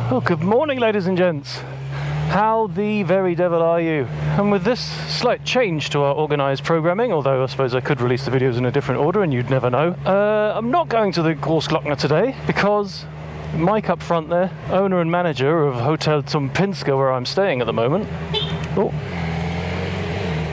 Well, good morning, ladies and gents. How the very devil are you? And with this slight change to our organised programming, although I suppose I could release the videos in a different order and you'd never know, I'm not going to the Großglockner today because Mike up front there, owner and manager of Hotel Zum Pinzger, where I'm staying at the moment,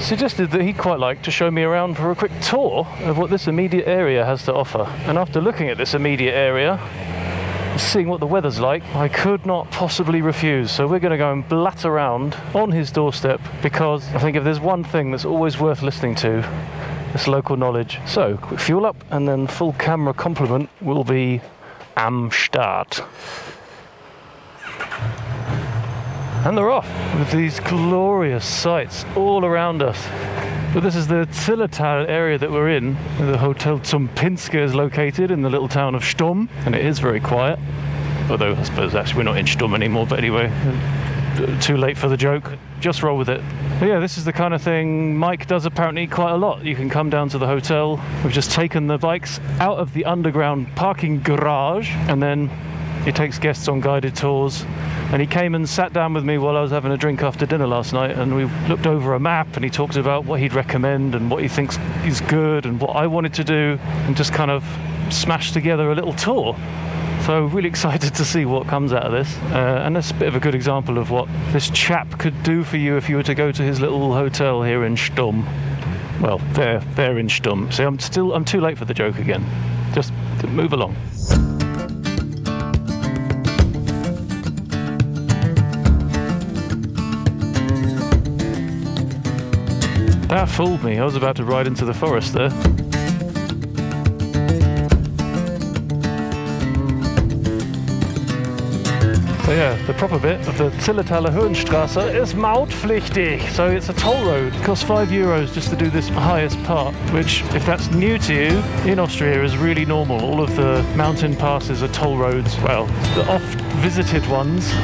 suggested that he'd quite like to show me around for a quick tour of what this immediate area has to offer. And after looking at this immediate area, seeing what the weather's like, I could not possibly refuse. So we're going to go and blat around on his doorstep, because I think if there's one thing that's always worth listening to, it's local knowledge. So, quick fuel up, and then full camera complement will be am Start. And they're off with these glorious sights all around us. But this is the Zillertal area that we're in. The Hotel Zum Pinzger is located in the little town of Stumm, and it is very quiet. Although I suppose actually we're not in Stumm anymore, but anyway, too late for the joke. Just roll with it. But yeah, this is the kind of thing Mike does apparently quite a lot. You can come down to the hotel. We've just taken the bikes out of the underground parking garage, and then he takes guests on guided tours. And he came and sat down with me while I was having a drink after dinner last night, and we looked over a map, and he talked about what he'd recommend and what he thinks is good and what I wanted to do, and just kind of smashed together a little tour. So really excited to see what comes out of this, and that's a bit of a good example of what this chap could do for you if you were to go to his little hotel here in Stumm. Well, they're in Stumm. See, I'm too late for the joke again. Just move along. That fooled me. I was about to ride into the forest there. So yeah, the proper bit of the Zillertaler Höhenstraße is mautpflichtig. So it's a toll road. It costs €5 just to do this highest part, which, if that's new to you, in Austria is really normal. All of the mountain passes are toll roads. Well, the oft visited ones.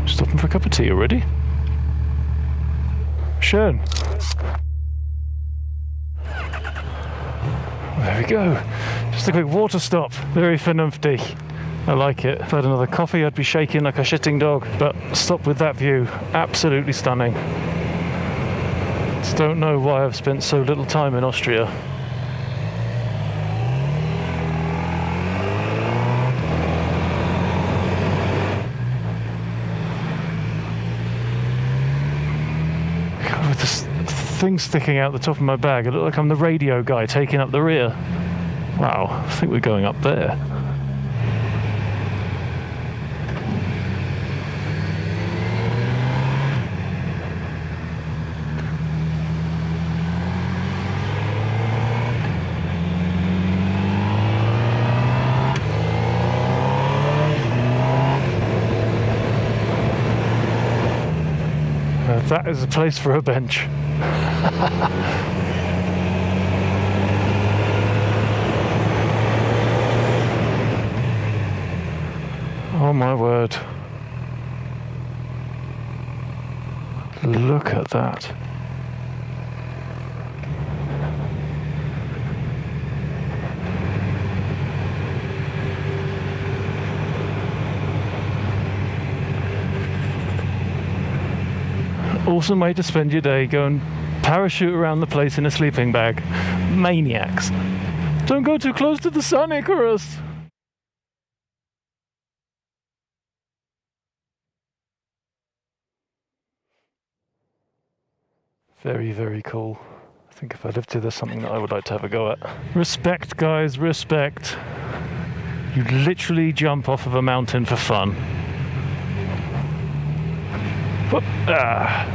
Stopping for a cup of tea already? Schön. There we go. Just a quick water stop. Very vernünftig. I like it. If I had another coffee, I'd be shaking like a shitting dog. But stop with that view. Absolutely stunning. Just don't know why I've spent so little time in Austria. With this thing sticking out the top of my bag, I look like I'm the radio guy taking up the rear. Wow, I think we're going up there. That is a place for a bench. Oh my word. Look at that. Awesome way to spend your day. Go and parachute around the place in a sleeping bag. Maniacs. Don't go too close to the sun, Icarus. Very, very cool. I think if I lived here, there's something that I would like to have a go at. Respect, guys, respect. You literally jump off of a mountain for fun. Whoop. Ah.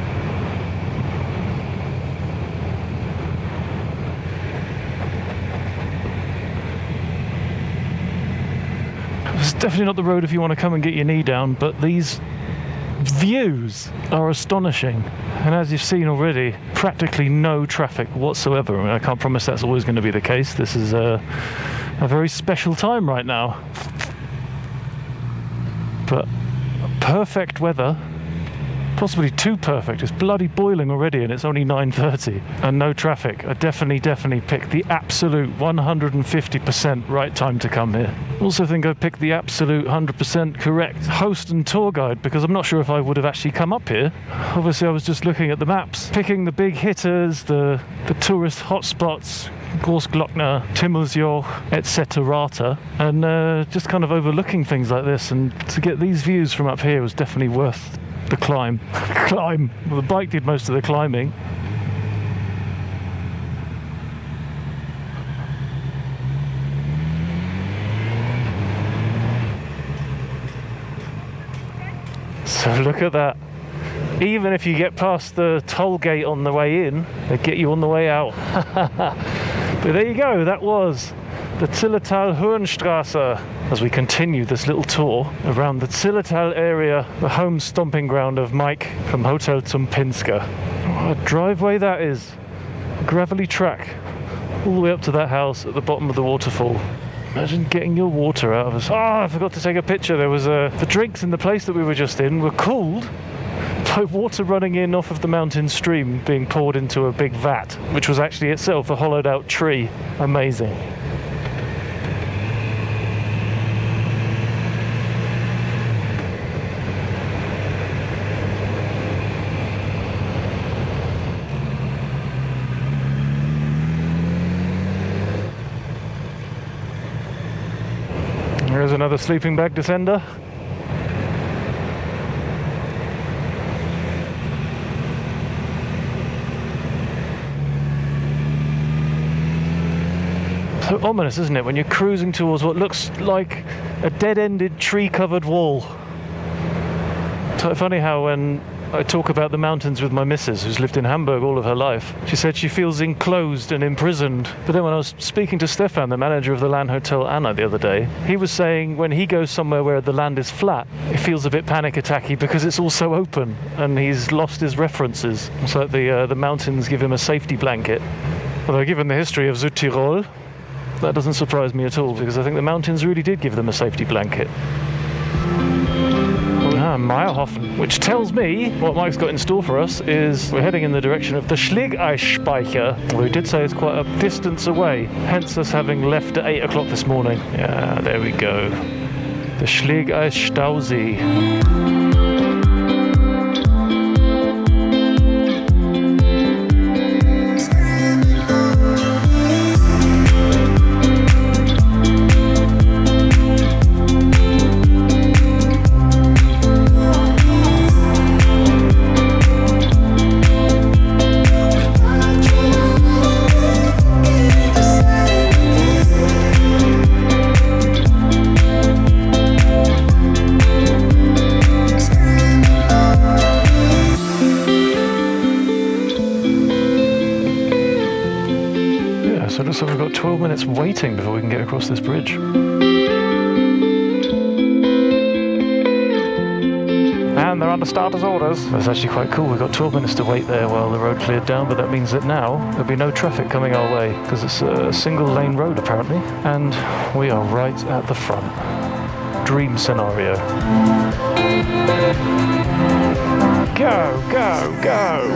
It's definitely not the road if you want to come and get your knee down, but these views are astonishing. And as you've seen already, practically no traffic whatsoever. I mean, I can't promise that's always going to be the case. This is a very special time right now. But perfect weather. Possibly too perfect. It's bloody boiling already and it's only 9:30 and no traffic. I definitely picked the absolute 150% right time to come here. Also think I picked the absolute 100% correct host and tour guide, because I'm not sure if I would have actually come up here. Obviously I was just looking at the maps, picking the big hitters, the tourist hotspots, Großglockner, Timmelsjoch, etc. and just kind of overlooking things like this, and to get these views from up here was definitely worth the climb. Well, the bike did most of the climbing. So look at that. Even if you get past the toll gate on the way in, they get you on the way out. But there you go, that was the Zillertal Hohenstraße. As we continue this little tour around the Zillertal area, the home stomping ground of Mike from Hotel Zum Pinzger. What a driveway that is. A gravelly track all the way up to that house at the bottom of the waterfall. Imagine getting your water out of us. Oh, I forgot to take a picture. There was the drinks in the place that we were just in were cooled by water running in off of the mountain stream being poured into a big vat, which was actually itself a hollowed out tree. Amazing. Here's another sleeping bag descender. So ominous, isn't it, when you're cruising towards what looks like a dead-ended tree-covered wall. So funny how when I talk about the mountains with my missus, who's lived in Hamburg all of her life, she said she feels enclosed and imprisoned. But then when I was speaking to Stefan, the manager of the land hotel Anna the other day, he was saying when he goes somewhere where the land is flat, it feels a bit panic attacky because it's all so open and he's lost his references. It's like the mountains give him a safety blanket. Although given the history of Zillertal, that doesn't surprise me at all, because I think the mountains really did give them a safety blanket. Meierhofen, which tells me what Mike's got in store for us is we're heading in the direction of the Schlegeis. Well, he did say it's quite a distance away, hence us having left at 8 o'clock this morning. Yeah, there we go. The Schlegeis Stausee. So it looks like we've got 12 minutes waiting before we can get across this bridge. And they're under starter's orders. That's actually quite cool. We've got 12 minutes to wait there while the road cleared down, but that means that now there'll be no traffic coming our way because it's a single lane road apparently, and we are right at the front. Dream scenario. Go, go, go!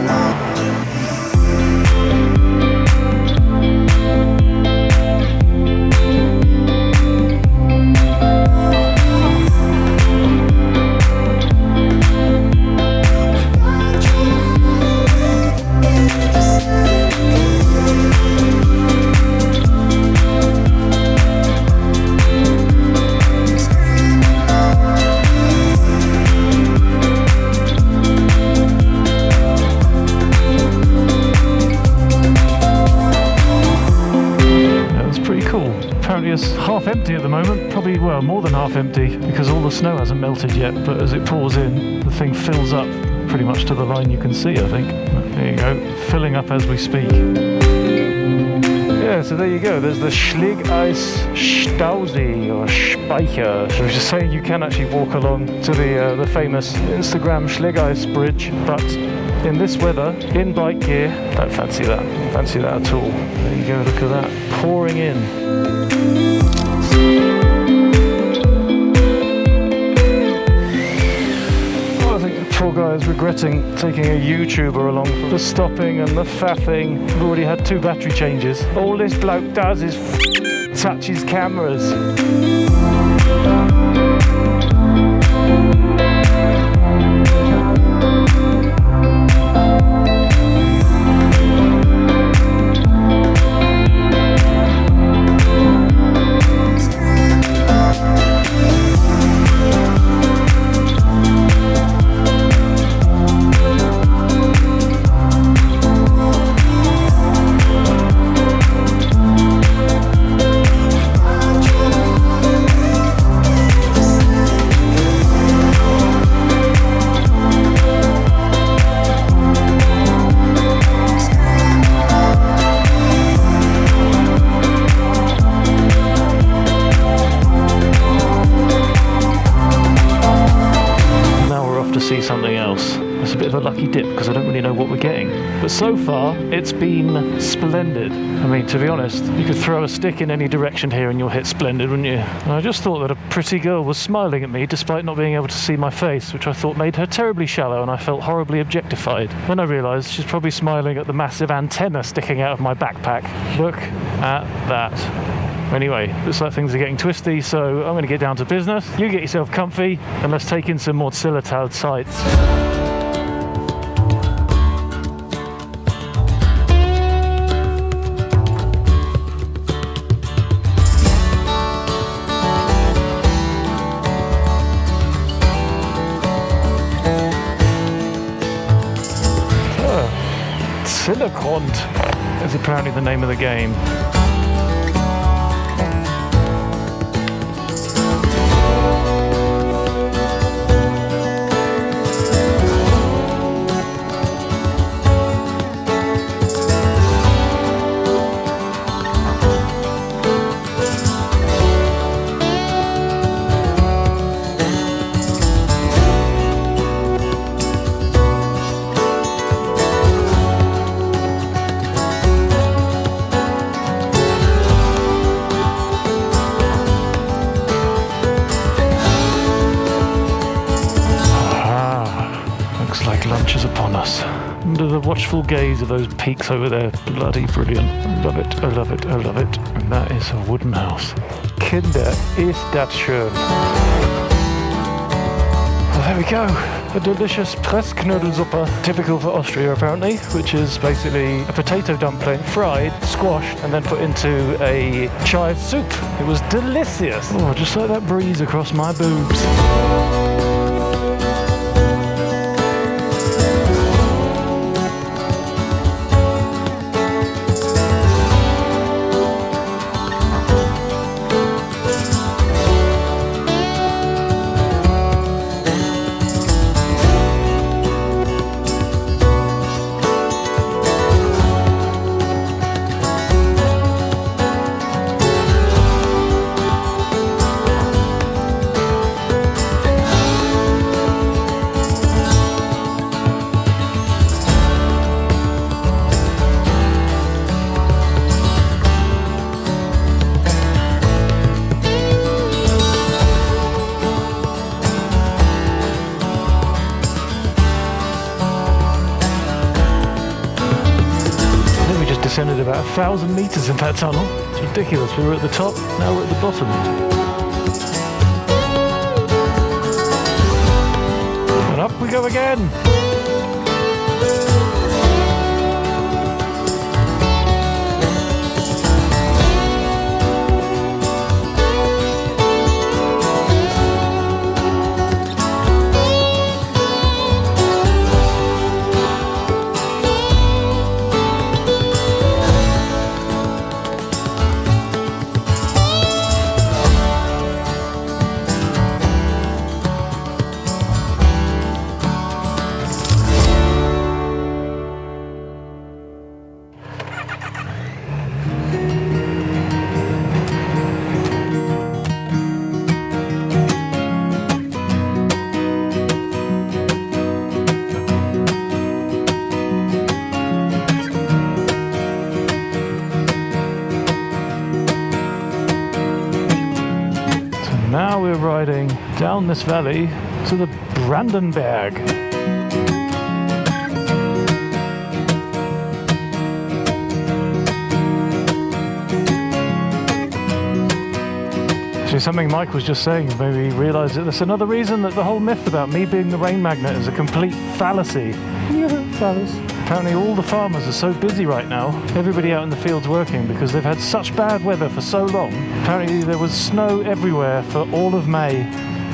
half empty at the moment, probably, well, more than half empty because all the snow hasn't melted yet, but as it pours in, the thing fills up pretty much to the line you can see, I think. There you go, filling up as we speak. Yeah, so there you go, there's the Schlegeis Stausee or Speicher. So I was just saying you can actually walk along to the famous Instagram Schlegeis bridge, but in this weather, in bike gear, don't fancy that. Don't fancy that at all. There you go, look at that, pouring in. Poor guy is regretting taking a YouTuber along for the stopping and the faffing. We've already had 2 battery changes. All this bloke does is touch his cameras. See something else. It's a bit of a lucky dip because I don't really know what we're getting. But so far, it's been splendid. I mean, to be honest, you could throw a stick in any direction here and you'll hit splendid, wouldn't you? And I just thought that a pretty girl was smiling at me despite not being able to see my face, which I thought made her terribly shallow and I felt horribly objectified. Then I realised she's probably smiling at the massive antenna sticking out of my backpack. Look at that. Anyway, looks like things are getting twisty, so I'm going to get down to business. You get yourself comfy, and let's take in some more Zillertal sights. Zillergrund is apparently the name of the game. Lunch is upon us. Under the watchful gaze of those peaks over there. Bloody brilliant. I love it, I love it, I love it. And that is a wooden house. Kinder, ist das schön. Well, there we go. A delicious Pressknödelsuppe, typical for Austria apparently, which is basically a potato dumpling, fried, squashed, and then put into a chive soup. It was delicious. Oh, just like that breeze across my boobs. Descended about 1,000 meters in that tunnel. It's ridiculous. We were at the top, now we're at the bottom. And up we go again. down this valley to the Brandenberg. Something Mike was just saying made me realise that that's another reason that the whole myth about me being the rain magnet is a complete fallacy. Apparently all the farmers are so busy right now, everybody out in the fields working because they've had such bad weather for so long. Apparently there was snow everywhere for all of May,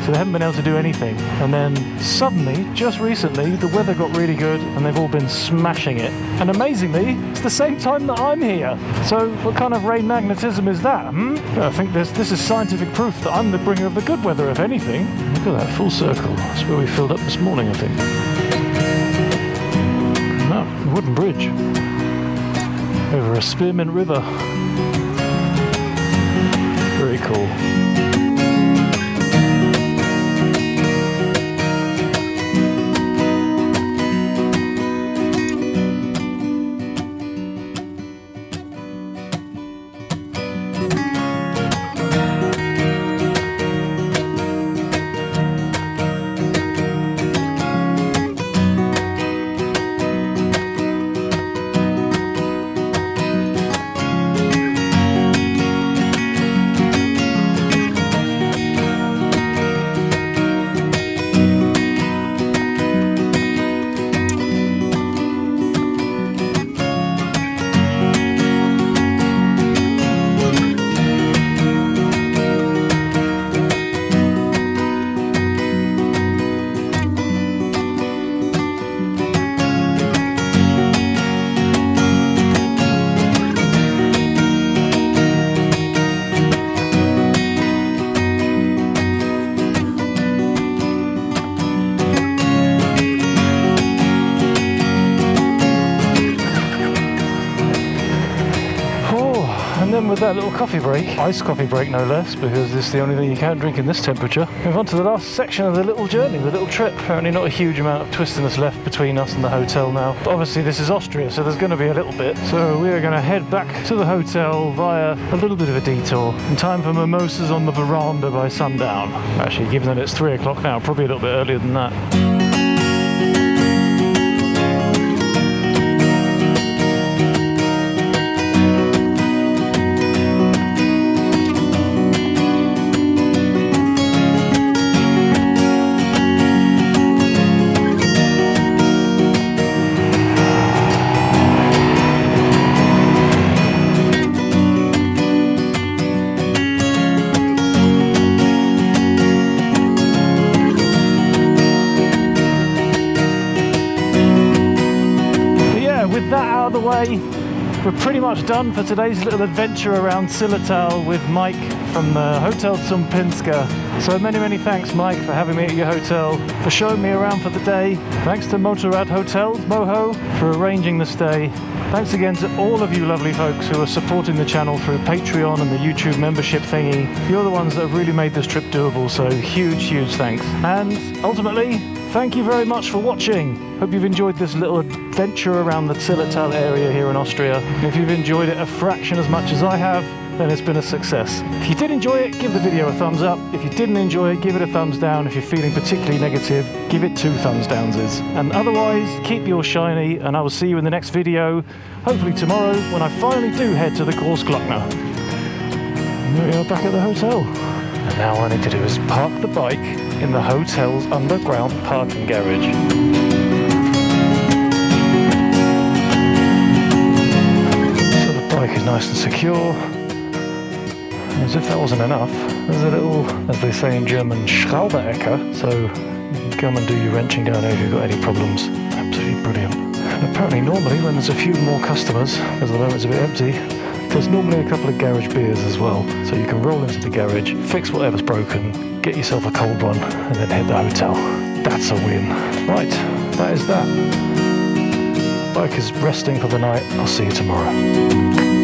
so they haven't been able to do anything. And then suddenly, just recently, the weather got really good and they've all been smashing it. And amazingly, it's the same time that I'm here. So what kind of rain magnetism is that? I think this is scientific proof that I'm the bringer of the good weather, if anything. Look at that, full circle. That's where we filled up this morning, I think. No, a wooden bridge. Over a spearmint river. Very cool. With that little coffee break, iced coffee break no less, because this is the only thing you can't drink in this temperature. Move on to the last section of the little journey, the little trip. Apparently not a huge amount of twistiness left between us and the hotel now. But obviously this is Austria, so there's going to be a little bit. So we are going to head back to the hotel via a little bit of a detour in time for mimosas on the veranda by sundown. Actually, given that it's 3 o'clock now, probably a little bit earlier than that. Way. We're pretty much done for today's little adventure around Zillertal with Mike from the Hotel Zum Pinzger. So many thanks, Mike, for having me at your hotel, for showing me around for the day. Thanks to Motorrad Hotels, Moho, for arranging the stay. Thanks again to all of you lovely folks who are supporting the channel through Patreon and the YouTube membership thingy. You're the ones that have really made this trip doable, so huge thanks. And ultimately, thank you very much for watching. Hope you've enjoyed this little adventure around the Zillertal area here in Austria. And if you've enjoyed it a fraction as much as I have, then it's been a success. If you did enjoy it, give the video a thumbs up. If you didn't enjoy it, give it a thumbs down. If you're feeling particularly negative, give it 2 thumbs downses. And otherwise, keep yours shiny, and I will see you in the next video, hopefully tomorrow, when I finally do head to the Großglockner. Here we are back at the hotel. And now all I need to do is park the bike in the hotel's underground parking garage. So the bike is nice and secure. As if that wasn't enough, there's a little, as they say in German, Schrauberecke, so you can come and do your wrenching down here if you've got any problems. Absolutely brilliant. And apparently normally when there's a few more customers, because at the moment it's a bit empty, there's normally a couple of garage beers as well. So you can roll into the garage, fix whatever's broken, get yourself a cold one, and then hit the hotel. That's a win. Right, that is that. Bike is resting for the night. I'll see you tomorrow.